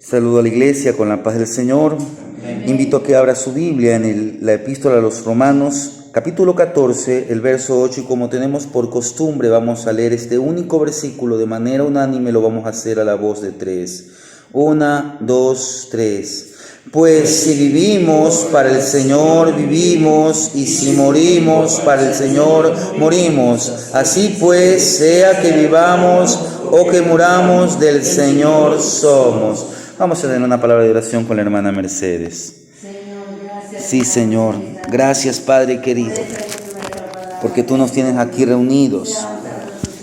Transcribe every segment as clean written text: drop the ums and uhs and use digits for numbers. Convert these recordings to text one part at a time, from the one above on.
Saludo a la iglesia con la paz del Señor. Invito a que abra su Biblia en la epístola a los Romanos, capítulo 14, el verso 8. Y como tenemos por costumbre, vamos a leer este único versículo de manera unánime. Lo vamos a hacer a la voz de tres. 1, 2, 3. Pues si vivimos, para el Señor vivimos, y si morimos, para el Señor morimos. Así pues, sea que vivamos o que muramos, del Señor somos. Vamos a tener una palabra de oración con la hermana Mercedes. Sí, Señor. Gracias, Padre querido, porque tú nos tienes aquí reunidos.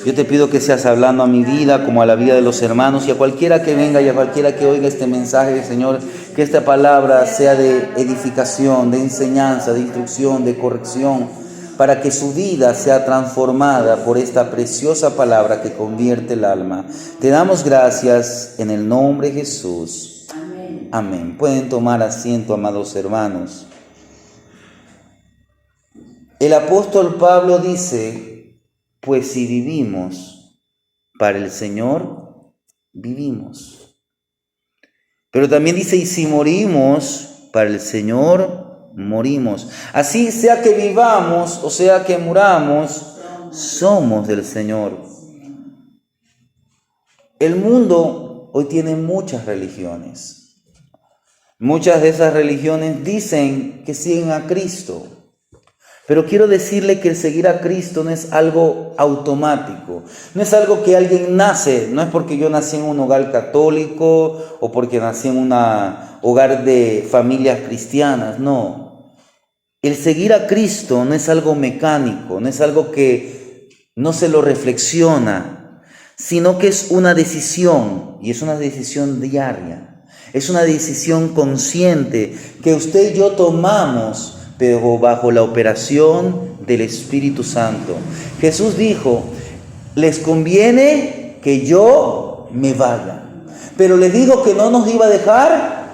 Yo te pido que seas hablando a mi vida como a la vida de los hermanos y a cualquiera que venga y a cualquiera que oiga este mensaje, Señor, que esta palabra sea de edificación, de enseñanza, de instrucción, de corrección, para que su vida sea transformada por esta preciosa palabra que convierte el alma. Te damos gracias en el nombre de Jesús. Amén. Amén. Pueden tomar asiento, amados hermanos. El apóstol Pablo dice: pues si vivimos, para el Señor vivimos. Pero también dice: y si morimos, para el Señor morimos. Así, sea que vivamos o sea que muramos, somos del Señor. El mundo hoy tiene muchas religiones. Muchas de esas religiones dicen que siguen a Cristo. Pero quiero decirle que el seguir a Cristo no es algo automático, no es algo que alguien nace, no es porque yo nací en un hogar católico o porque nací en un hogar de familias cristianas, no. El seguir a Cristo no es algo mecánico, no es algo que no se lo reflexiona, sino que es una decisión, y es una decisión diaria, es una decisión consciente que usted y yo tomamos, pero bajo la operación del Espíritu Santo. Jesús dijo: les conviene que yo me vaya, pero les digo que no nos iba a dejar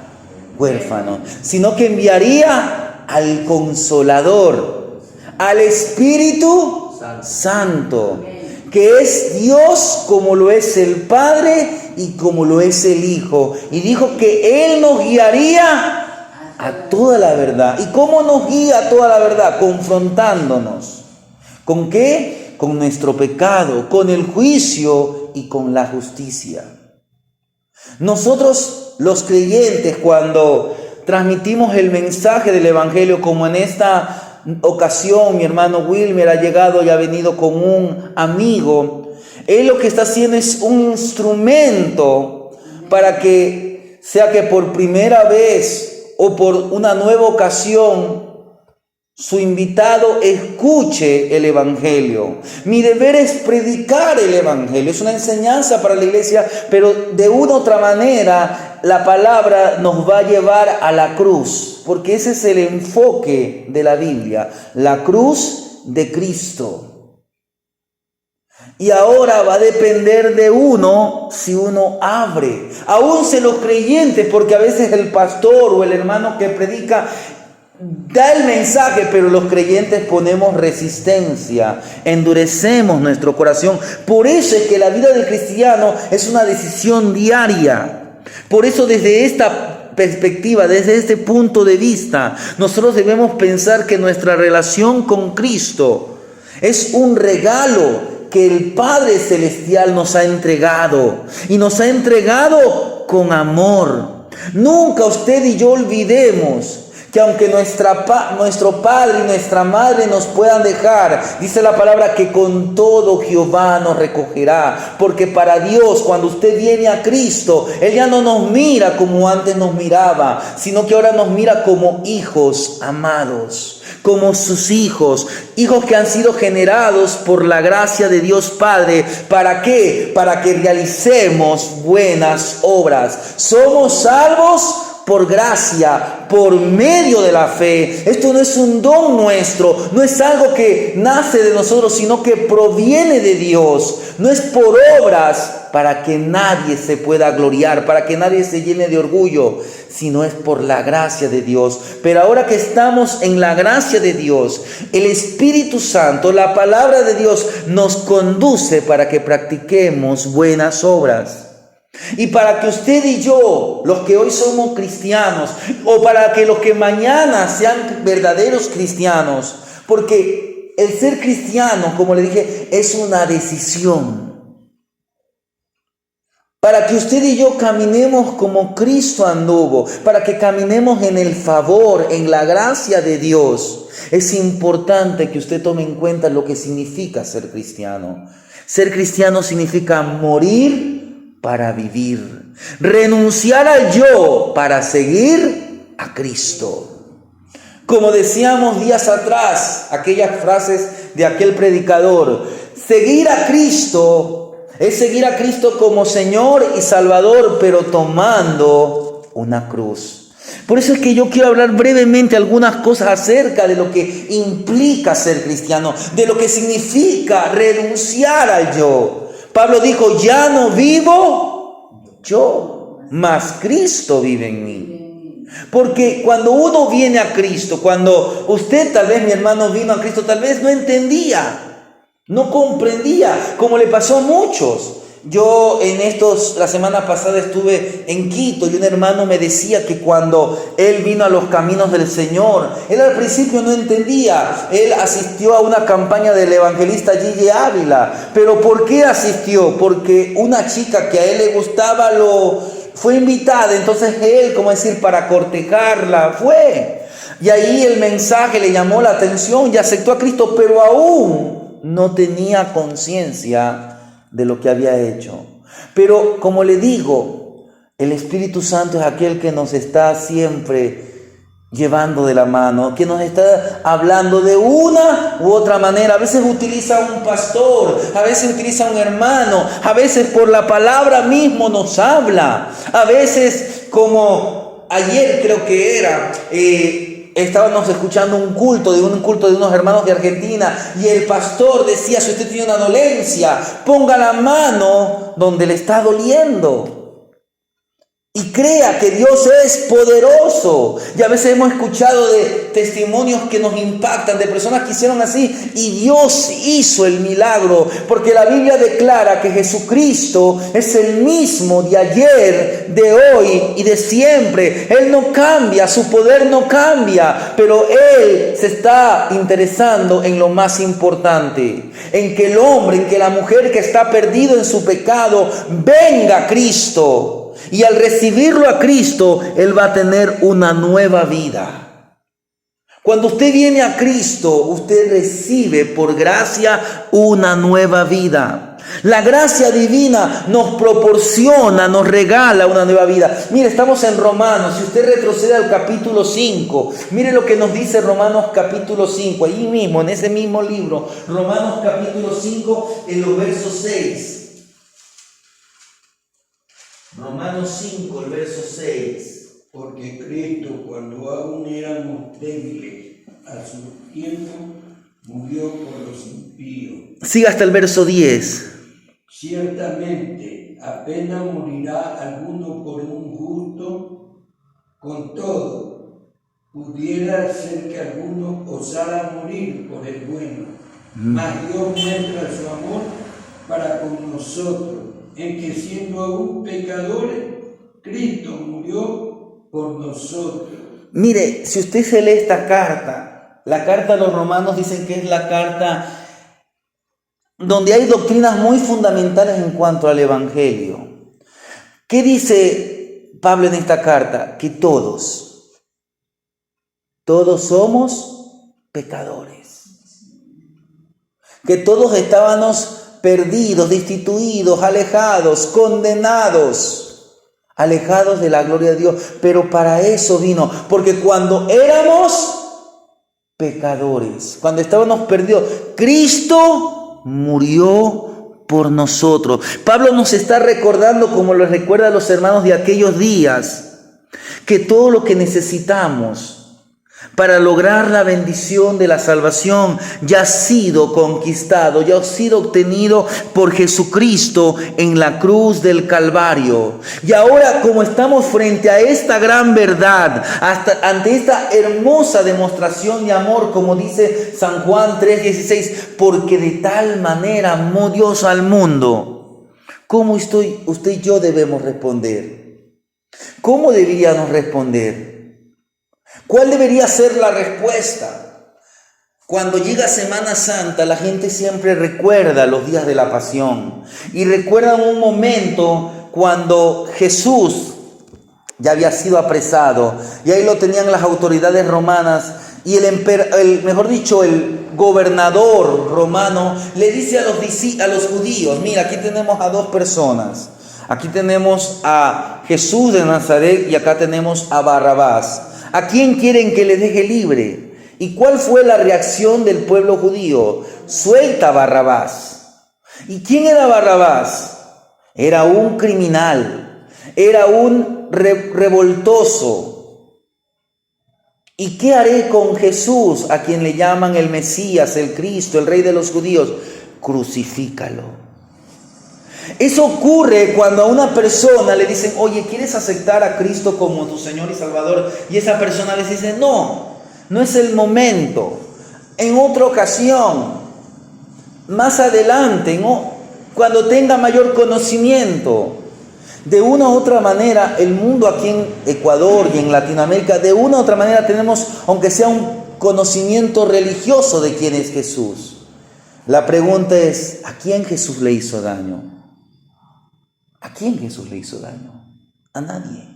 huérfanos, sino que enviaría al Consolador, al Espíritu Santo, que es Dios como lo es el Padre y como lo es el Hijo. Y dijo que Él nos guiaría a toda la verdad. ¿Y cómo nos guía a toda la verdad? Confrontándonos. ¿Con qué? Con nuestro pecado, con el juicio y con la justicia. Nosotros, los creyentes, cuando transmitimos el mensaje del Evangelio, como en esta ocasión mi hermano Wilmer ha llegado y ha venido con un amigo, él lo que está haciendo es un instrumento para que, sea que por primera vez o por una nueva ocasión, su invitado escuche el Evangelio. Mi deber es predicar el Evangelio. Es una enseñanza para la iglesia, pero de una u otra manera la palabra nos va a llevar a la cruz, porque ese es el enfoque de la Biblia, la cruz de Cristo. Y ahora va a depender de uno si uno abre. Aún se los creyentes, porque a veces el pastor o el hermano que predica da el mensaje, pero los creyentes ponemos resistencia, endurecemos nuestro corazón. Por eso es que la vida del cristiano es una decisión diaria. Por eso, desde esta perspectiva, desde este punto de vista, nosotros debemos pensar que nuestra relación con Cristo es un regalo que el Padre Celestial nos ha entregado, y nos ha entregado con amor. Nunca usted y yo olvidemos que aunque nuestro padre y nuestra madre nos puedan dejar, dice la palabra que con todo Jehová nos recogerá, porque para Dios, cuando usted viene a Cristo, Él ya no nos mira como antes nos miraba, sino que ahora nos mira como hijos amados, como sus hijos que han sido generados por la gracia de Dios Padre. ¿Para qué? Para que realicemos buenas obras. Somos salvos por gracia, por medio de la fe. Esto no es un don nuestro, no es algo que nace de nosotros, sino que proviene de Dios. No es por obras para que nadie se pueda gloriar, para que nadie se llene de orgullo, sino es por la gracia de Dios. Pero ahora que estamos en la gracia de Dios, el Espíritu Santo, la palabra de Dios, nos conduce para que practiquemos buenas obras. Y para que usted y yo, los que hoy somos cristianos, o para que los que mañana sean verdaderos cristianos, porque el ser cristiano, como le dije, es una decisión. Para que usted y yo caminemos como Cristo anduvo, para que caminemos en el favor, en la gracia de Dios, es importante que usted tome en cuenta lo que significa ser cristiano. Ser cristiano significa morir para vivir, renunciar al yo para seguir a Cristo. Como decíamos días atrás, aquellas frases de aquel predicador, seguir a Cristo es seguir a Cristo como Señor y Salvador, pero tomando una cruz. Por eso es que yo quiero hablar brevemente algunas cosas acerca de lo que implica ser cristiano, de lo que significa renunciar al yo. Pablo dijo, ya no vivo yo, mas Cristo vive en mí. Porque cuando uno viene a Cristo, cuando usted, tal vez mi hermano vino a Cristo, tal vez no entendía, no comprendía, como le pasó a muchos. Yo la semana pasada estuve en Quito y un hermano me decía que cuando él vino a los caminos del Señor, él al principio no entendía. Él asistió a una campaña del evangelista Gigi Ávila. ¿Pero por qué asistió? Porque una chica que a él le gustaba fue invitada. Entonces él, como decir, para cortejarla, fue. Y ahí el mensaje le llamó la atención y aceptó a Cristo, pero aún no tenía conciencia de lo que había hecho. Pero como le digo, el Espíritu Santo es aquel que nos está siempre llevando de la mano, que nos está hablando de una u otra manera. A veces utiliza un pastor, a veces utiliza un hermano, a veces por la palabra mismo nos habla, a veces como ayer creo que era... estábamos escuchando un culto de unos hermanos de Argentina y el pastor decía, si usted tiene una dolencia, ponga la mano donde le está doliendo. Y crea que Dios es poderoso. Y a veces hemos escuchado de testimonios que nos impactan, de personas que hicieron así y Dios hizo el milagro. Porque la Biblia declara que Jesucristo es el mismo de ayer, de hoy y de siempre. Él no cambia, su poder no cambia, pero Él se está interesando en lo más importante. En que el hombre, en que la mujer que está perdido en su pecado, venga a Cristo. Y al recibirlo a Cristo, Él va a tener una nueva vida. Cuando usted viene a Cristo, usted recibe por gracia una nueva vida. La gracia divina nos proporciona, nos regala una nueva vida. Mire, estamos en Romanos. Si usted retrocede al capítulo 5, mire lo que nos dice Romanos capítulo 5. Ahí mismo, en ese mismo libro. Romanos capítulo 5, en los versos 6. Romanos 5, el verso 6. Porque Cristo, cuando aún éramos débiles, a su tiempo murió por los impíos. Siga hasta el verso 10. Ciertamente, apenas morirá alguno por un justo, con todo, pudiera ser que alguno osara morir por el bueno. Mas Dios muestra su amor para con nosotros, en que siendo aún pecadores, Cristo murió por nosotros. Mire, si usted se lee esta carta, la carta a los romanos dicen que es la carta donde hay doctrinas muy fundamentales en cuanto al evangelio. ¿Qué dice Pablo en esta carta? Que todos somos pecadores. Que todos estábamos perdidos, destituidos, alejados, condenados, alejados de la gloria de Dios. Pero para eso vino, porque cuando éramos pecadores, cuando estábamos perdidos, Cristo murió por nosotros. Pablo nos está recordando, como lo recuerda a los hermanos de aquellos días, que todo lo que necesitamos para lograr la bendición de la salvación ya ha sido conquistado, ya ha sido obtenido por Jesucristo en la cruz del Calvario. Y ahora, como estamos frente a esta gran verdad, ante esta hermosa demostración de amor, como dice San Juan 3:16, porque de tal manera amó Dios al mundo, ¿Cómo usted y yo debemos responder? ¿Cómo deberíamos responder? ¿Cuál debería ser la respuesta? Cuando llega Semana Santa, la gente siempre recuerda los días de la Pasión y recuerda un momento cuando Jesús ya había sido apresado y ahí lo tenían las autoridades romanas y el gobernador romano le dice a los judíos: mira, aquí tenemos a dos personas. Aquí tenemos a Jesús de Nazaret y acá tenemos a Barrabás. ¿A quién quieren que le deje libre? ¿Y cuál fue la reacción del pueblo judío? Suelta a Barrabás. ¿Y quién era Barrabás? Era un criminal, era un revoltoso. ¿Y qué haré con Jesús, a quien le llaman el Mesías, el Cristo, el Rey de los judíos? Crucifícalo. Eso ocurre cuando a una persona le dicen: oye, ¿quieres aceptar a Cristo como tu Señor y Salvador? Y esa persona a veces dice: no es el momento, en otra ocasión, más adelante, cuando tenga mayor conocimiento. De una u otra manera, el mundo aquí en Ecuador y en Latinoamérica, de una u otra manera tenemos, aunque sea un conocimiento religioso de quién es Jesús. La pregunta es: ¿a quién Jesús le hizo daño? ¿A quién Jesús le hizo daño? A nadie.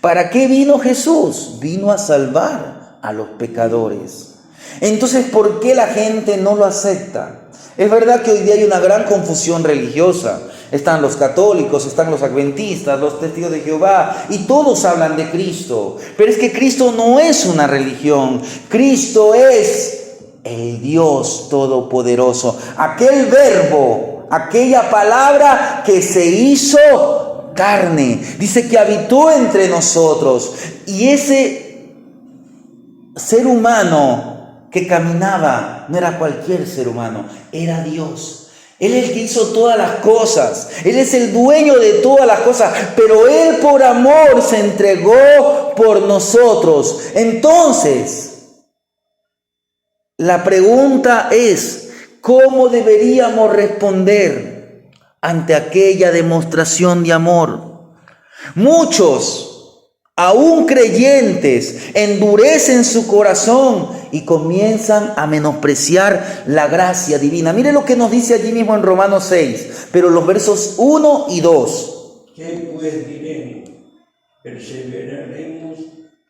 ¿Para qué vino Jesús? Vino a salvar a los pecadores. Entonces, ¿por qué la gente no lo acepta? Es verdad que hoy día hay una gran confusión religiosa. Están los católicos, están los adventistas, los testigos de Jehová, y todos hablan de Cristo. Pero es que Cristo no es una religión. Cristo es el Dios Todopoderoso. Aquel verbo, aquella palabra que se hizo carne. Dice que habitó entre nosotros. Y ese ser humano que caminaba no era cualquier ser humano, era Dios. Él es el que hizo todas las cosas. Él es el dueño de todas las cosas. Pero Él por amor se entregó por nosotros. Entonces, la pregunta es: ¿cómo deberíamos responder ante aquella demostración de amor? Muchos, aún creyentes, endurecen su corazón y comienzan a menospreciar la gracia divina. Mire lo que nos dice allí mismo en Romanos 6, pero los versos 1 y 2. ¿Qué pues diremos? ¿Perseveraremos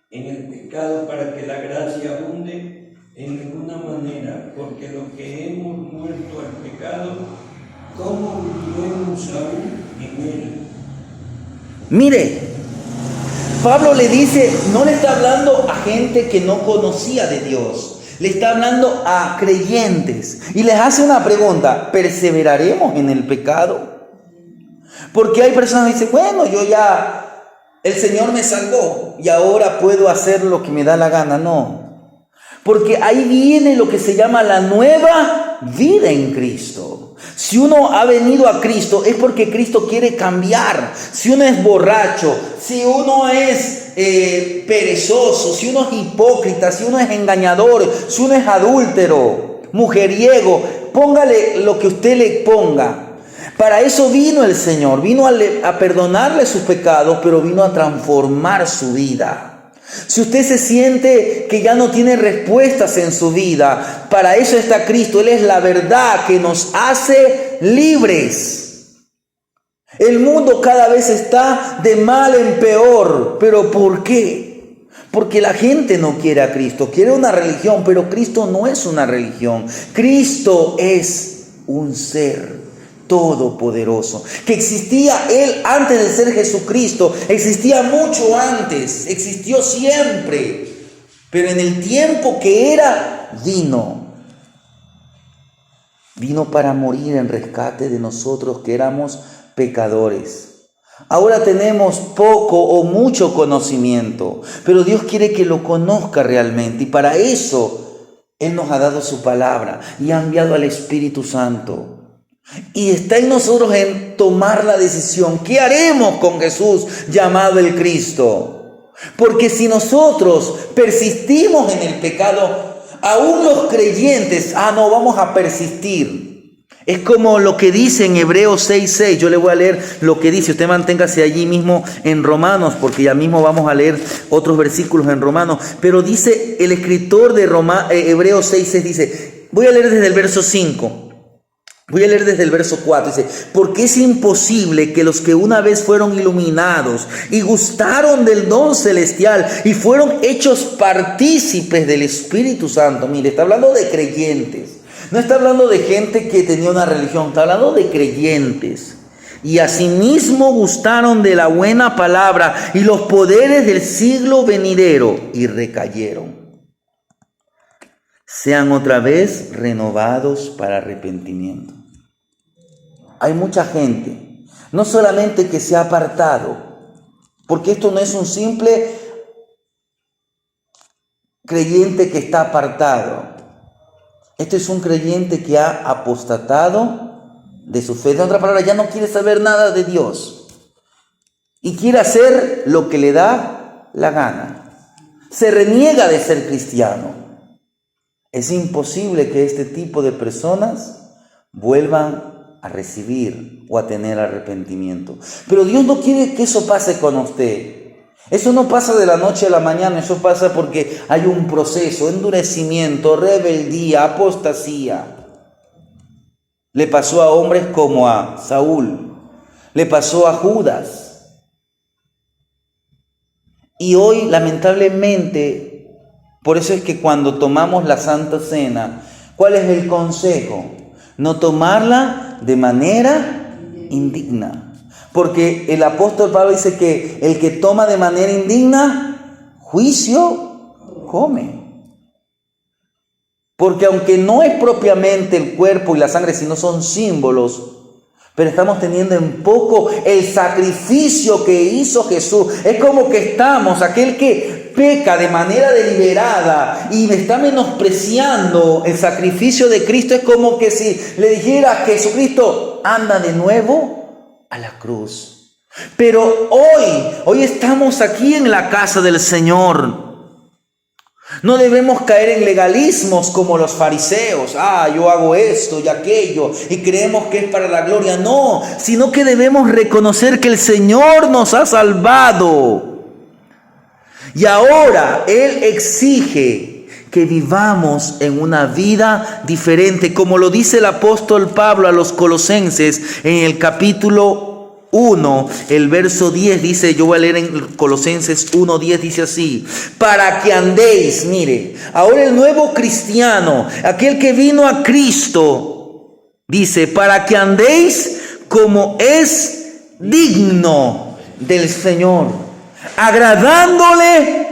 en el pecado para que la gracia abunde? En ninguna manera, porque lo que hemos muerto al pecado, ¿cómo viviremos aún en él? Mire, Pablo le dice, no le está hablando a gente que no conocía de Dios, le está hablando a creyentes y les hace una pregunta: ¿perseveraremos en el pecado? Porque hay personas que dicen: bueno, el Señor me salvó y ahora puedo hacer lo que me da la gana. No, porque ahí viene lo que se llama la nueva vida en Cristo. Si uno ha venido a Cristo es porque Cristo quiere cambiar. Si uno es borracho, si uno es perezoso, si uno es hipócrita, si uno es engañador, si uno es adúltero, mujeriego, póngale lo que usted le ponga. Para eso vino el Señor, vino a perdonarle sus pecados, pero vino a transformar su vida. Si usted se siente que ya no tiene respuestas en su vida, para eso está Cristo. Él es la verdad que nos hace libres. El mundo cada vez está de mal en peor. ¿Pero por qué? Porque la gente no quiere a Cristo, quiere una religión, pero Cristo no es una religión. Cristo es un ser todopoderoso, que existía Él antes de ser Jesucristo, existía mucho antes, existió siempre, pero en el tiempo que era, vino para morir en rescate de nosotros que éramos pecadores. Ahora tenemos poco o mucho conocimiento, pero Dios quiere que lo conozca realmente, y para eso Él nos ha dado su palabra y ha enviado al Espíritu Santo. Y está en nosotros en tomar la decisión. ¿Qué haremos con Jesús llamado el Cristo? Porque si nosotros persistimos en el pecado, aún los creyentes, no vamos a persistir. Es como lo que dice en Hebreos 6:6. Yo le voy a leer lo que dice. Usted manténgase allí mismo en Romanos, porque ya mismo vamos a leer otros versículos en Romanos. Pero dice el escritor de Hebreos 6:6, dice, voy a leer desde el verso 5. Voy a leer desde el verso 4, dice, porque es imposible que los que una vez fueron iluminados y gustaron del don celestial y fueron hechos partícipes del Espíritu Santo. Mire, está hablando de creyentes, no está hablando de gente que tenía una religión, está hablando de creyentes. Y asimismo gustaron de la buena palabra y los poderes del siglo venidero y recayeron. Sean otra vez renovados para arrepentimiento. Hay mucha gente, no solamente que se ha apartado, porque esto no es un simple creyente que está apartado. Esto es un creyente que ha apostatado de su fe. De otra palabra, ya no quiere saber nada de Dios y quiere hacer lo que le da la gana. Se reniega de ser cristiano. Es imposible que este tipo de personas vuelvan a recibir o a tener arrepentimiento. Pero Dios no quiere que eso pase con usted. Eso no pasa de la noche a la mañana, eso pasa porque hay un proceso, endurecimiento, rebeldía, apostasía. Le pasó a hombres como a Saúl, le pasó a Judas. Y hoy, lamentablemente, por eso es que cuando tomamos la Santa Cena, ¿cuál es el consejo? No tomarla de manera indigna. Porque el apóstol Pablo dice que el que toma de manera indigna, juicio come. Porque aunque no es propiamente el cuerpo y la sangre, sino son símbolos, pero estamos teniendo en poco el sacrificio que hizo Jesús. Es como que estamos, aquel que peca de manera deliberada y está menospreciando el sacrificio de Cristo, es como que si le dijera a Jesucristo, anda de nuevo a la cruz. Pero hoy estamos aquí en la casa del Señor. No debemos caer en legalismos como los fariseos. Yo hago esto y aquello y creemos que es para la gloria. No, sino que debemos reconocer que el Señor nos ha salvado. Y ahora Él exige que vivamos en una vida diferente, como lo dice el apóstol Pablo a los Colosenses en el capítulo 1, el verso 10 dice, yo voy a leer en Colosenses 1:10, dice así, para que andéis, mire, ahora el nuevo cristiano, aquel que vino a Cristo, dice, para que andéis como es digno del Señor, agradándole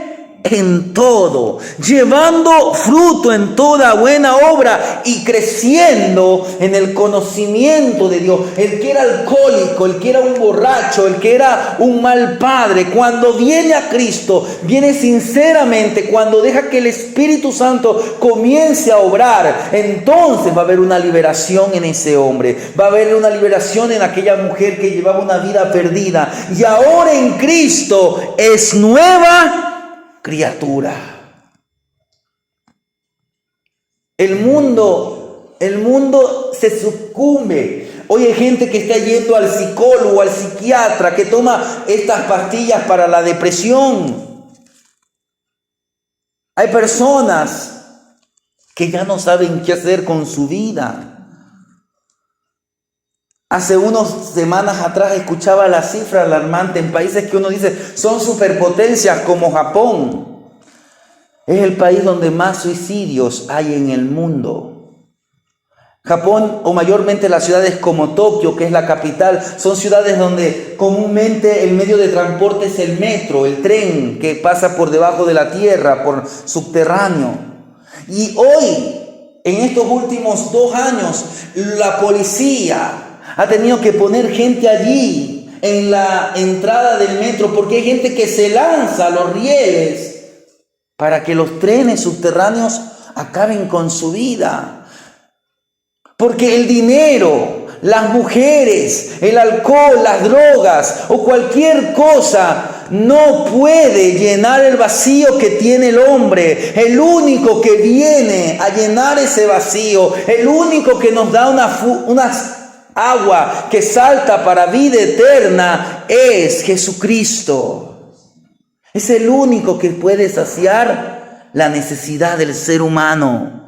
en todo, llevando fruto en toda buena obra y creciendo en el conocimiento de Dios. El que era alcohólico, el que era un borracho, el que era un mal padre, cuando viene a Cristo, viene sinceramente, cuando deja que el Espíritu Santo comience a obrar, entonces va a haber una liberación en ese hombre, va a haber una liberación en aquella mujer que llevaba una vida perdida y ahora en Cristo es nueva criatura. El mundo se sucumbe. Hoy hay gente que está yendo al psicólogo, al psiquiatra, que toma estas pastillas para la depresión. Hay personas que ya no saben qué hacer con su vida. Hace unas semanas atrás escuchaba la cifra alarmante en países que uno dice son superpotencias como Japón. Es el país donde más suicidios hay en el mundo. Japón, o mayormente las ciudades como Tokio, que es la capital, son ciudades donde comúnmente el medio de transporte es el metro, el tren que pasa por debajo de la tierra, por subterráneo. Y hoy, en estos últimos 2 años, la policía ha tenido que poner gente allí en la entrada del metro porque hay gente que se lanza a los rieles para que los trenes subterráneos acaben con su vida. Porque el dinero, las mujeres, el alcohol, las drogas o cualquier cosa no puede llenar el vacío que tiene el hombre. El único que viene a llenar ese vacío, el único que nos da una agua que salta para vida eterna, es Jesucristo. Es el único que puede saciar la necesidad del ser humano.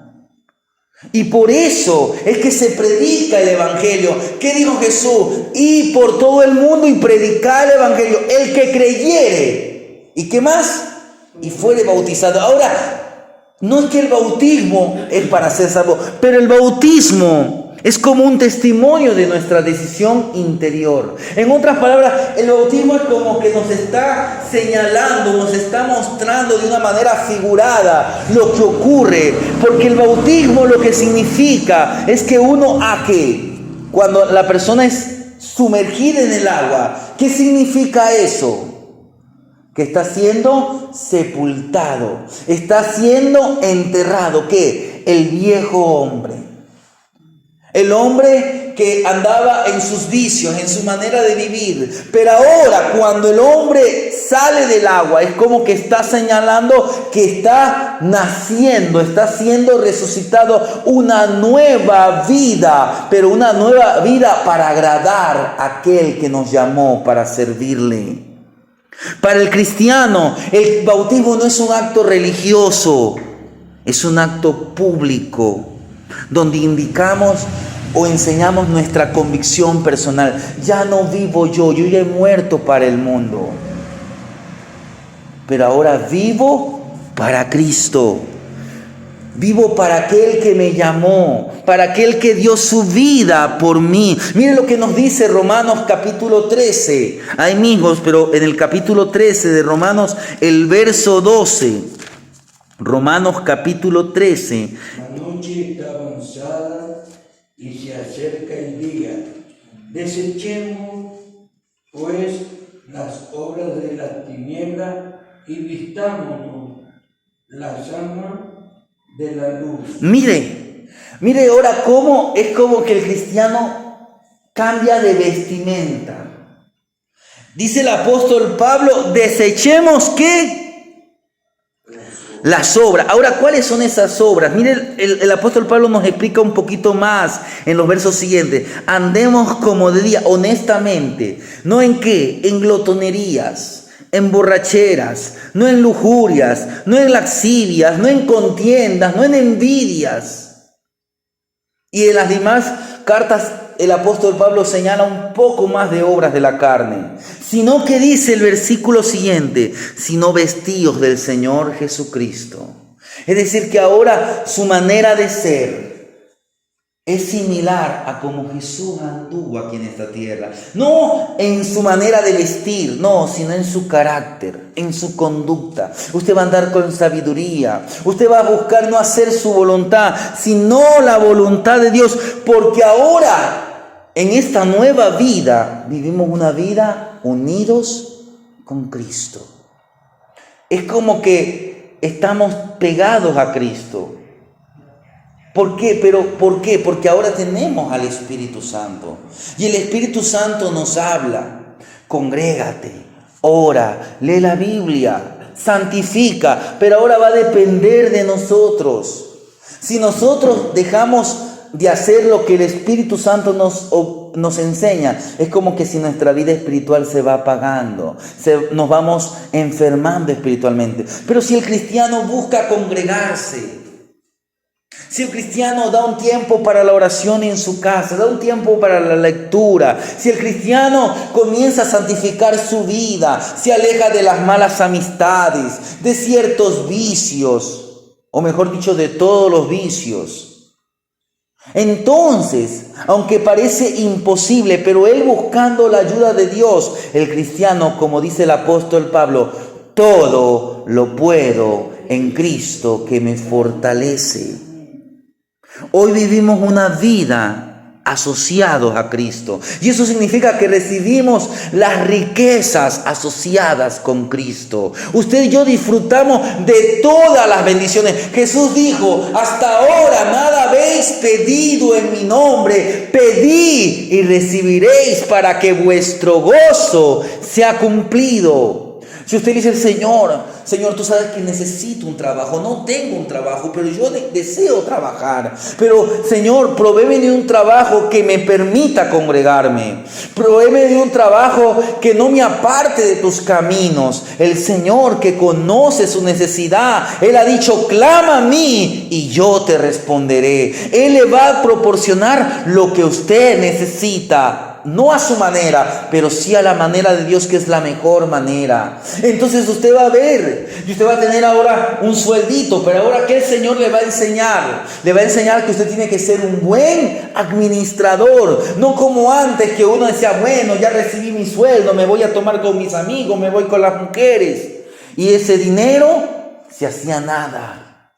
Y por eso es que se predica el Evangelio. ¿Qué dijo Jesús? Y por todo el mundo y predicar el Evangelio. El que creyere. ¿Y qué más? Y fuere bautizado. Ahora, no es que el bautismo es para ser salvo, pero el bautismo es como un testimonio de nuestra decisión interior. En otras palabras, el bautismo es como que nos está señalando, nos está mostrando de una manera figurada lo que ocurre. Porque el bautismo lo que significa es que cuando la persona es sumergida en el agua, ¿qué significa eso? Que está siendo sepultado, está siendo enterrado. ¿Qué? El viejo hombre. El hombre que andaba en sus vicios, en su manera de vivir. Pero ahora, cuando el hombre sale del agua, es como que está señalando que está naciendo, está siendo resucitado una nueva vida. Pero una nueva vida para agradar a aquel que nos llamó para servirle. Para el cristiano, el bautismo no es un acto religioso, es un acto público, donde indicamos o enseñamos nuestra convicción personal. Ya no vivo yo ya he muerto para el mundo, pero ahora vivo para Cristo. Vivo para aquel que me llamó, para aquel que dio su vida por mí. Miren lo que nos dice Romanos capítulo 13. Hay hijos, pero en el capítulo 13 de Romanos, el verso 12. Romanos capítulo 13. La noche está avanzada y se acerca el día. Desechemos, pues, las obras de la tiniebla y vistámonos las armas de la luz. Mire ahora cómo es como que el cristiano cambia de vestimenta. Dice el apóstol Pablo, desechemos ¿qué? Las obras. Ahora, ¿cuáles son esas obras? Mire, el apóstol Pablo nos explica un poquito más en los versos siguientes. Andemos como de día, honestamente. ¿No en qué? En glotonerías, en borracheras, no en lujurias, no en lascivias, no en contiendas, no en envidias. Y en las demás cartas el apóstol Pablo señala un poco más de obras de la carne, sino que dice el versículo siguiente, sino vestidos del Señor Jesucristo. Es decir, que ahora su manera de ser es similar a como Jesús anduvo aquí en esta tierra. No en su manera de vestir, no, sino en su carácter, en su conducta. Usted va a andar con sabiduría. Usted va a buscar no hacer su voluntad, sino la voluntad de Dios. Porque ahora, en esta nueva vida, vivimos una vida unidos con Cristo. Es como que estamos pegados a Cristo. ¿Por qué? ¿Por qué? Porque ahora tenemos al Espíritu Santo. Y el Espíritu Santo nos habla. Congrégate, ora, lee la Biblia, santifica. Pero ahora va a depender de nosotros. Si nosotros dejamos de hacer lo que el Espíritu Santo nos enseña, es como que si nuestra vida espiritual se va apagando, nos vamos enfermando espiritualmente. Pero si el cristiano busca congregarse, si el cristiano da un tiempo para la oración en su casa, da un tiempo para la lectura, si el cristiano comienza a santificar su vida, se aleja de las malas amistades, de ciertos vicios, o mejor dicho, de todos los vicios, entonces, aunque parece imposible, pero él buscando la ayuda de Dios, el cristiano, como dice el apóstol Pablo, todo lo puedo en Cristo que me fortalece. Hoy vivimos una vida asociados a Cristo. Y eso significa que recibimos las riquezas asociadas con Cristo. Usted y yo disfrutamos de todas las bendiciones. Jesús dijo, hasta ahora nada habéis pedido en mi nombre. Pedid y recibiréis para que vuestro gozo sea cumplido. Si usted dice, Señor, tú sabes que necesito un trabajo, no tengo un trabajo, pero yo deseo trabajar. Pero Señor, provéeme de un trabajo que me permita congregarme. Provéeme de un trabajo que no me aparte de tus caminos. El Señor que conoce su necesidad, Él ha dicho, clama a mí y yo te responderé. Él le va a proporcionar lo que usted necesita. No a su manera, pero sí a la manera de Dios, que es la mejor manera. Entonces usted va a ver, y usted va a tener ahora un sueldito, pero ahora ¿qué el Señor le va a enseñar? Le va a enseñar que usted tiene que ser un buen administrador. No como antes, que uno decía, bueno, ya recibí mi sueldo, me voy a tomar con mis amigos, me voy con las mujeres. Y ese dinero se hacía nada.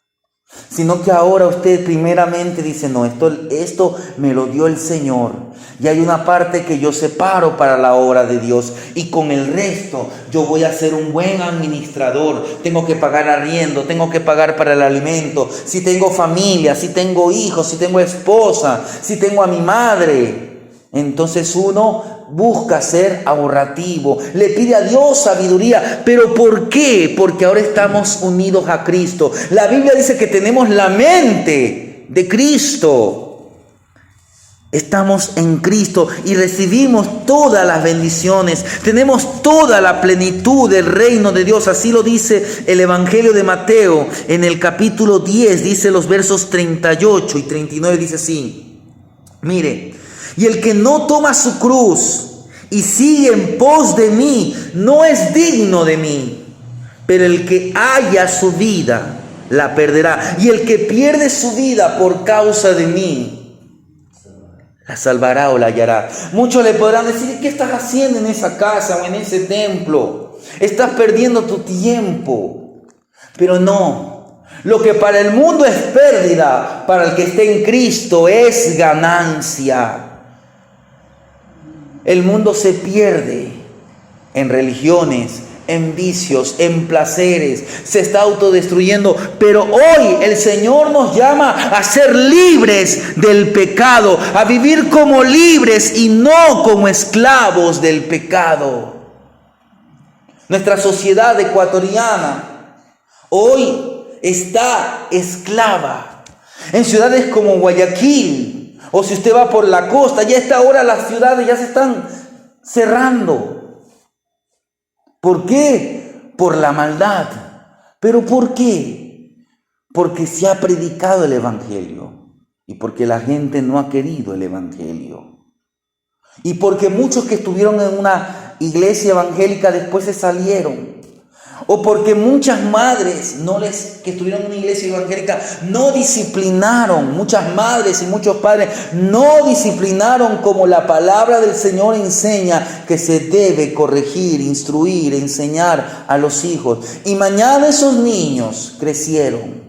Sino que ahora usted primeramente dice, no, esto me lo dio el Señor. Y hay una parte que yo separo para la obra de Dios. Y con el resto yo voy a ser un buen administrador. Tengo que pagar arriendo, tengo que pagar para el alimento. Si tengo familia, si tengo hijos, si tengo esposa, si tengo a mi madre. Entonces uno busca ser ahorrativo, le pide a Dios sabiduría. ¿Pero por qué? Porque ahora estamos unidos a Cristo. La Biblia dice que tenemos la mente de Cristo. Estamos en Cristo y recibimos todas las bendiciones. Tenemos toda la plenitud del reino de Dios. Así lo dice el Evangelio de Mateo en el capítulo 10. Dice los versos 38 y 39. Dice así. Mire. Y el que no toma su cruz y sigue en pos de mí, no es digno de mí. Pero el que haya su vida, la perderá. Y el que pierde su vida por causa de mí, la salvará o la hallará. Muchos le podrán decir, ¿qué estás haciendo en esa casa o en ese templo? Estás perdiendo tu tiempo. Pero no. Lo que para el mundo es pérdida, para el que esté en Cristo es ganancia. El mundo se pierde en religiones, en vicios, en placeres, se está autodestruyendo. Pero hoy el Señor nos llama a ser libres del pecado, a vivir como libres y no como esclavos del pecado. Nuestra sociedad ecuatoriana hoy está esclava. En ciudades como Guayaquil, o si usted va por la costa, ya a esta hora las ciudades ya se están cerrando. ¿Por qué? Por la maldad. ¿Pero por qué? Porque se ha predicado el Evangelio y porque la gente no ha querido el Evangelio. Y porque muchos que estuvieron en una iglesia evangélica después se salieron. O porque muchas madres que estuvieron en una iglesia evangélica no disciplinaron, muchas madres y muchos padres no disciplinaron como la palabra del Señor enseña que se debe corregir, instruir, enseñar a los hijos. Y mañana esos niños crecieron,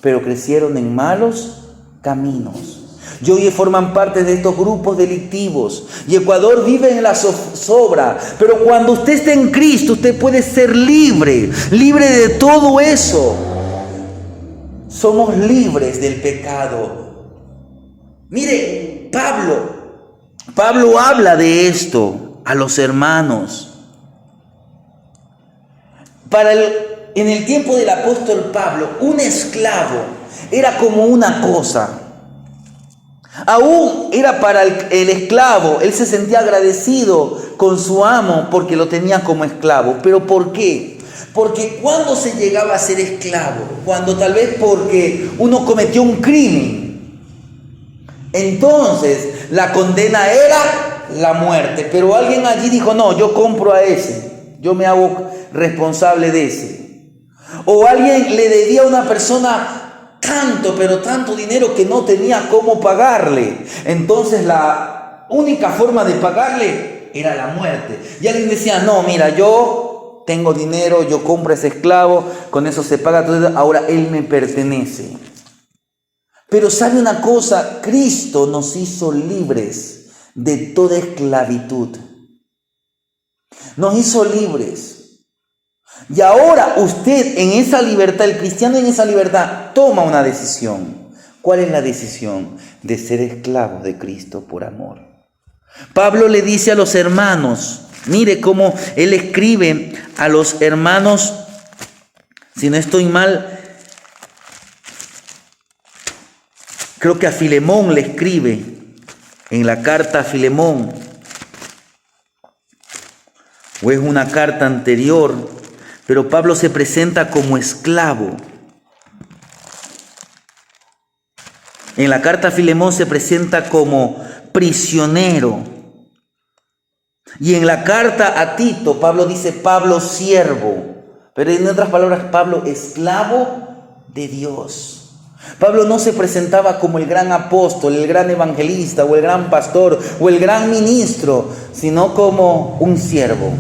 pero crecieron en malos caminos. Y hoy forman parte de estos grupos delictivos. Y Ecuador vive en la zozobra. Pero cuando usted esté en Cristo, usted puede ser libre. Libre de todo eso. Somos libres del pecado. Mire, Pablo habla de esto a los hermanos. En el tiempo del apóstol Pablo, un esclavo era como una cosa. Aún era para el esclavo, él se sentía agradecido con su amo porque lo tenía como esclavo. ¿Pero por qué? Porque cuando se llegaba a ser esclavo, cuando tal vez porque uno cometió un crimen, entonces la condena era la muerte. Pero alguien allí dijo, no, yo compro a ese, yo me hago responsable de ese. O alguien le debía a una persona pero tanto dinero que no tenía cómo pagarle. Entonces la única forma de pagarle era la muerte. Y alguien decía, no, mira, yo tengo dinero, yo compro a ese esclavo, con eso se paga todo, ahora él me pertenece. Pero ¿sabe una cosa? Cristo nos hizo libres de toda esclavitud. Nos hizo libres. Y ahora usted en esa libertad, el cristiano en esa libertad, toma una decisión. ¿Cuál es la decisión? De ser esclavo de Cristo por amor. Pablo le dice a los hermanos Mire cómo él escribe a los hermanos, si no estoy mal, creo que a Filemón le escribe en la carta a Filemón, o es una carta anterior, pero Pablo se presenta como esclavo. En la carta a Filemón se presenta como prisionero. Y en la carta a Tito, Pablo dice Pablo siervo. Pero en otras palabras, Pablo esclavo de Dios. Pablo no se presentaba como el gran apóstol, el gran evangelista, o el gran pastor, o el gran ministro, sino como un siervo,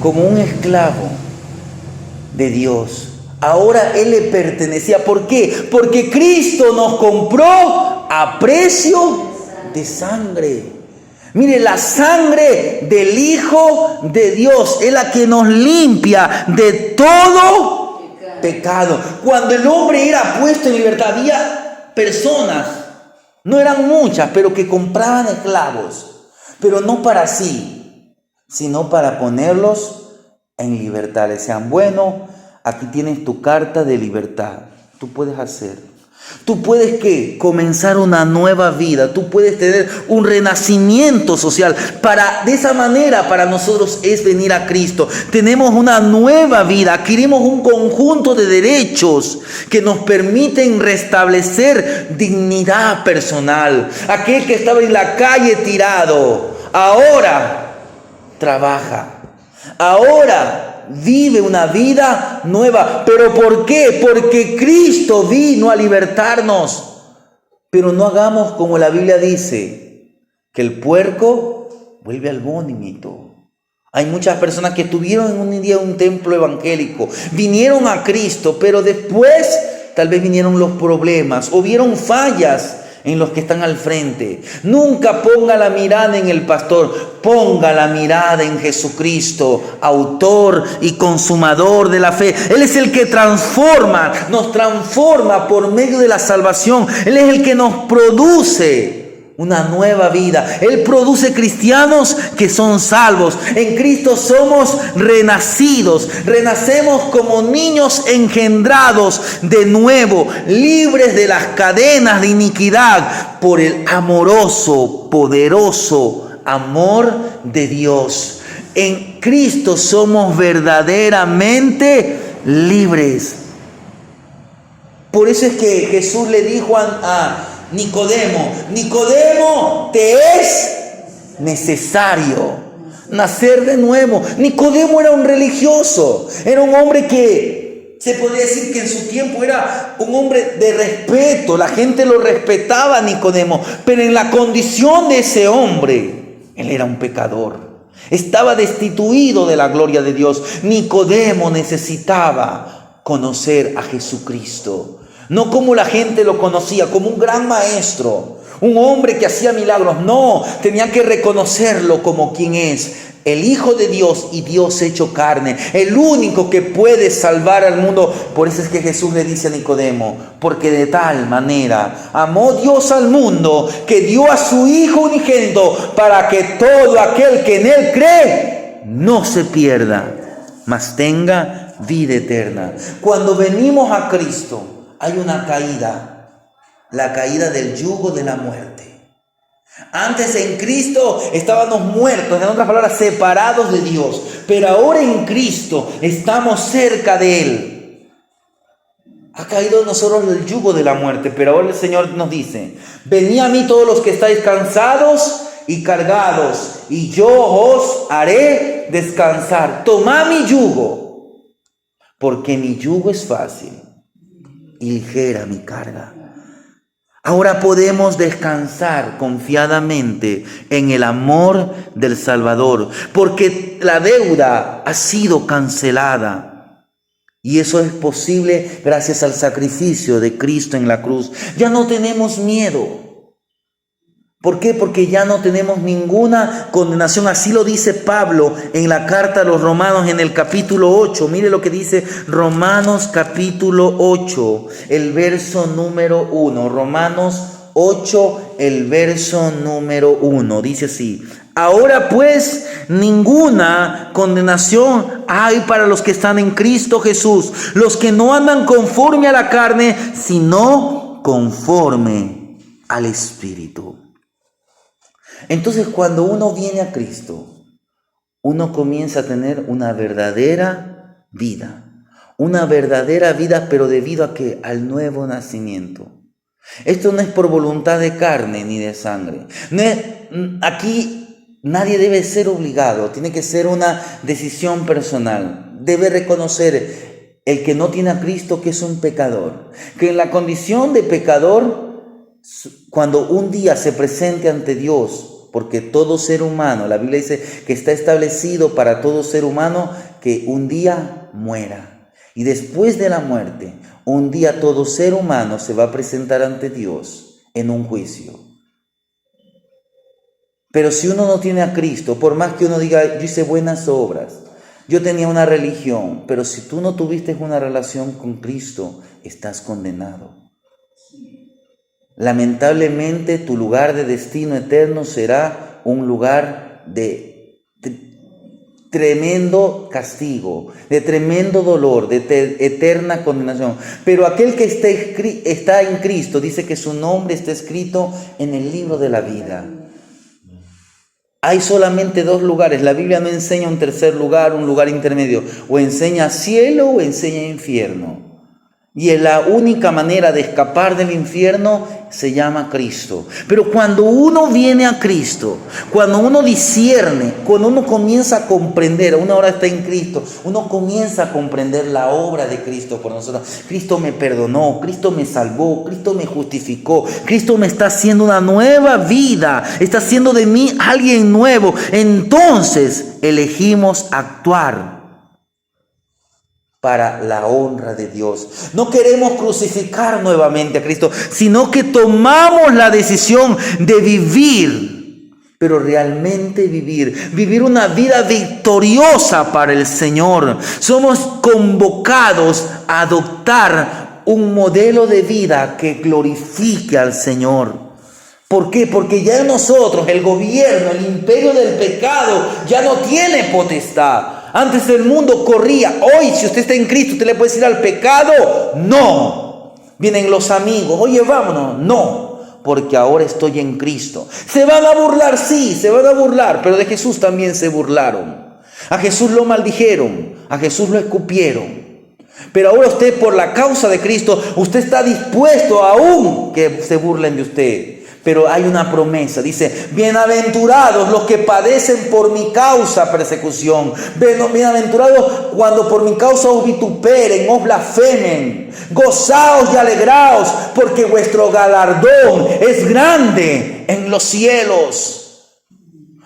como un esclavo de Dios. Ahora él le pertenecía. ¿Por qué? Porque Cristo nos compró a precio de sangre. Mire, la sangre del Hijo de Dios es la que nos limpia de todo pecado. Cuando el hombre era puesto en libertad, había personas, no eran muchas, pero que compraban esclavos, pero no para sí, sino para ponerlos en libertad. Le decían, bueno, aquí tienes tu carta de libertad. Tú puedes hacer. Tú puedes ¿qué? Comenzar una nueva vida. Tú puedes tener un renacimiento social. De esa manera para nosotros es venir a Cristo. Tenemos una nueva vida. Adquirimos un conjunto de derechos que nos permiten restablecer dignidad personal. Aquel que estaba en la calle tirado, ahora trabaja. Ahora vive una vida nueva. ¿Pero por qué? Porque Cristo vino a libertarnos. Pero no hagamos como la Biblia dice, que el puerco vuelve al vómito. Hay muchas personas que estuvieron en un día en un templo evangélico, vinieron a Cristo, pero después tal vez vinieron los problemas o vieron fallas en los que están al frente. Nunca ponga la mirada en el pastor, ponga la mirada en Jesucristo, autor y consumador de la fe. Él es el que transforma, nos transforma por medio de la salvación. Él es el que nos produce una nueva vida. Él produce cristianos que son salvos. En Cristo somos renacidos. Renacemos como niños engendrados de nuevo, libres de las cadenas de iniquidad por el amoroso, poderoso amor de Dios. En Cristo somos verdaderamente libres. Por eso es que Jesús le dijo a Nicodemo, Nicodemo, te es necesario nacer de nuevo. Nicodemo era un religioso, era un hombre que se podría decir que en su tiempo era un hombre de respeto. La gente lo respetaba a Nicodemo, pero en la condición de ese hombre, él era un pecador. Estaba destituido de la gloria de Dios. Nicodemo necesitaba conocer a Jesucristo. No como la gente lo conocía, como un gran maestro, un hombre que hacía milagros. No, tenía que reconocerlo como quien es, el Hijo de Dios y Dios hecho carne, el único que puede salvar al mundo. Por eso es que Jesús le dice a Nicodemo, porque de tal manera amó Dios al mundo que dio a su Hijo unigénito para que todo aquel que en Él cree no se pierda, mas tenga vida eterna. Cuando venimos a Cristo, hay una caída, la caída del yugo de la muerte. Antes en Cristo estábamos muertos, en otras palabras, separados de Dios. Pero ahora en Cristo estamos cerca de Él. Ha caído de nosotros el yugo de la muerte, pero ahora el Señor nos dice, venid a mí todos los que estáis cansados y cargados, y yo os haré descansar. Tomad mi yugo, porque mi yugo es fácil y ligera mi carga. Ahora podemos descansar confiadamente en el amor del Salvador, porque la deuda ha sido cancelada. Y eso es posible gracias al sacrificio de Cristo en la cruz. Ya no tenemos miedo. ¿Por qué? Porque ya no tenemos ninguna condenación. Así lo dice Pablo en la carta a los Romanos en el capítulo 8. Mire lo que dice Romanos capítulo 8, el verso número 1. Romanos 8, el verso número 1. Dice así: Ahora pues ninguna condenación hay para los que están en Cristo Jesús, los que no andan conforme a la carne, sino conforme al Espíritu. Entonces, cuando uno viene a Cristo, uno comienza a tener una verdadera vida. Una verdadera vida, pero debido a que al nuevo nacimiento. Esto no es por voluntad de carne ni de sangre. Aquí nadie debe ser obligado, tiene que ser una decisión personal. Debe reconocer el que no tiene a Cristo que es un pecador. Que en la condición de pecador, cuando un día se presente ante Dios, porque todo ser humano, la Biblia dice que está establecido para todo ser humano que un día muera. Y después de la muerte, un día todo ser humano se va a presentar ante Dios en un juicio. Pero si uno no tiene a Cristo, por más que uno diga, yo hice buenas obras, yo tenía una religión, pero si tú no tuviste una relación con Cristo, estás condenado. Lamentablemente, tu lugar de destino eterno será un lugar de tremendo castigo, de tremendo dolor, de eterna condenación. Pero aquel que está en Cristo dice que su nombre está escrito en el libro de la vida. Hay solamente dos lugares. La Biblia no enseña un tercer lugar, un lugar intermedio. O enseña cielo o enseña infierno. Y la única manera de escapar del infierno se llama Cristo. Pero cuando uno viene a Cristo, cuando uno discierne, cuando uno comienza a comprender, uno ahora está en Cristo, uno comienza a comprender la obra de Cristo por nosotros. Cristo me perdonó, Cristo me salvó, Cristo me justificó, Cristo me está haciendo una nueva vida, está haciendo de mí alguien nuevo. Entonces elegimos actuar para la honra de Dios. No queremos crucificar nuevamente a Cristo, sino que tomamos la decisión de vivir, pero realmente vivir una vida victoriosa para el Señor. Somos convocados a adoptar un modelo de vida que glorifique al Señor. ¿Por qué? Porque ya en nosotros el gobierno, el imperio del pecado ya no tiene potestad. Antes el mundo corría. Hoy, si usted está en Cristo, ¿usted le puede decir al pecado? No. Vienen los amigos. Oye, vámonos. No. Porque ahora estoy en Cristo. ¿Se van a burlar? Sí, se van a burlar. Pero de Jesús también se burlaron. A Jesús lo maldijeron. A Jesús lo escupieron. Pero ahora usted, por la causa de Cristo, usted está dispuesto aún que se burlen de usted. Pero hay una promesa, dice, bienaventurados los que padecen por mi causa persecución. Bienaventurados cuando por mi causa os vituperen, os blasfemen. Gozaos y alegraos, porque vuestro galardón es grande en los cielos.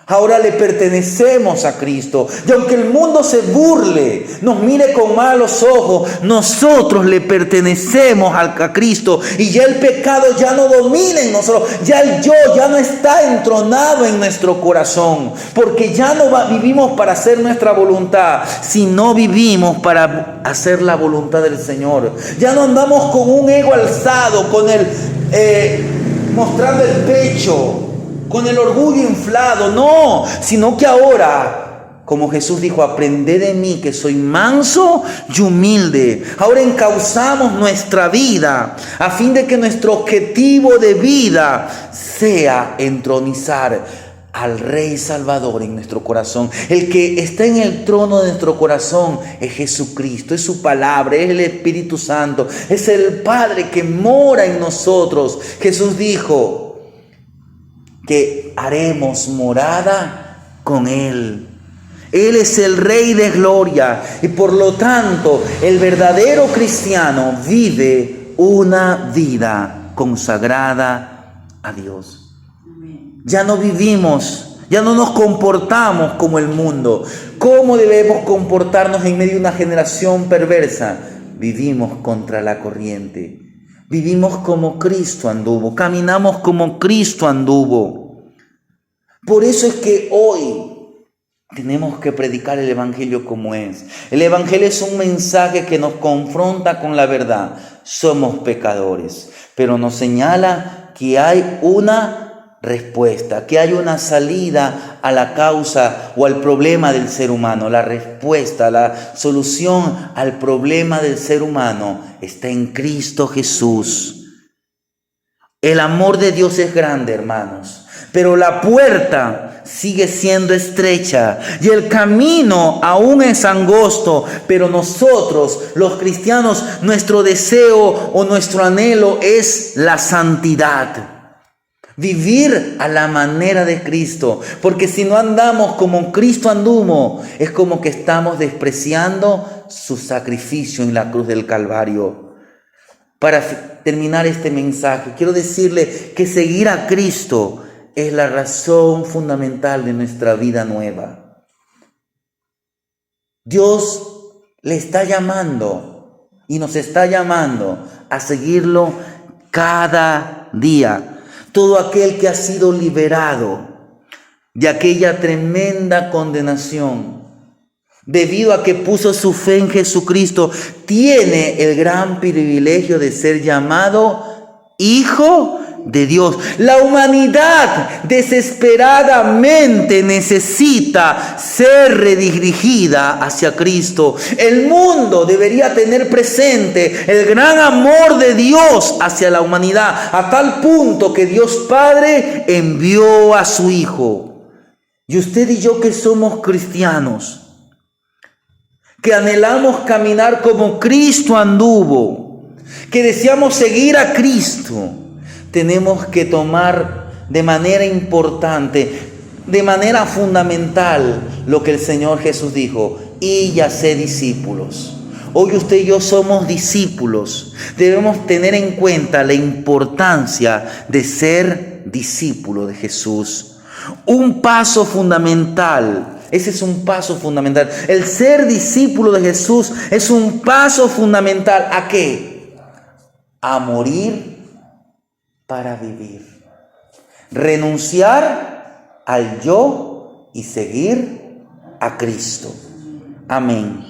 Ahora le pertenecemos a Cristo. Y aunque el mundo se burle, nos mire con malos ojos, nosotros le pertenecemos a Cristo. Y ya el pecado ya no domina en nosotros. Ya el yo ya no está entronado en nuestro corazón. Porque ya no vivimos para hacer nuestra voluntad, sino vivimos para hacer la voluntad del Señor. Ya no andamos con un ego alzado, con el mostrando el pecho, con el orgullo inflado, no, sino que ahora, como Jesús dijo, aprended de mí que soy manso y humilde. Ahora encauzamos nuestra vida a fin de que nuestro objetivo de vida sea entronizar al Rey Salvador en nuestro corazón. El que está en el trono de nuestro corazón es Jesucristo, es su palabra, es el Espíritu Santo, es el Padre que mora en nosotros. Jesús dijo que haremos morada con Él. Él es el Rey de gloria y por lo tanto el verdadero cristiano vive una vida consagrada a Dios. Ya no vivimos, ya no nos comportamos como el mundo. ¿Cómo debemos comportarnos en medio de una generación perversa? Vivimos contra la corriente. Vivimos como Cristo anduvo, caminamos como Cristo anduvo. Por eso es que hoy tenemos que predicar el Evangelio como es. El Evangelio es un mensaje que nos confronta con la verdad. Somos pecadores, pero nos señala que hay una respuesta, que hay una salida a la causa o al problema del ser humano. La respuesta, la solución al problema del ser humano está en Cristo Jesús. El amor de Dios es grande, hermanos, pero la puerta sigue siendo estrecha y el camino aún es angosto, pero nosotros, los cristianos, nuestro deseo o nuestro anhelo es la santidad. Vivir a la manera de Cristo, porque si no andamos como Cristo anduvo, es como que estamos despreciando su sacrificio en la cruz del Calvario. Para terminar este mensaje, quiero decirle que seguir a Cristo es la razón fundamental de nuestra vida nueva. Dios le está llamando y nos está llamando a seguirlo cada día. Todo aquel que ha sido liberado de aquella tremenda condenación, debido a que puso su fe en Jesucristo, tiene el gran privilegio de ser llamado Hijo de Dios. La humanidad desesperadamente necesita ser redirigida hacia Cristo. El mundo debería tener presente el gran amor de Dios hacia la humanidad, a tal punto que Dios Padre envió a su Hijo. Y usted y yo, que somos cristianos, que anhelamos caminar como Cristo anduvo, que deseamos seguir a Cristo, tenemos que tomar de manera importante, de manera fundamental, lo que el Señor Jesús dijo: y haced discípulos. Hoy usted y yo somos discípulos. Debemos tener en cuenta la importancia de ser discípulo de Jesús. Un paso fundamental. Ese es un paso fundamental. El ser discípulo de Jesús es un paso fundamental. ¿A qué? A morir para vivir. Renunciar al yo y seguir a Cristo. Amén.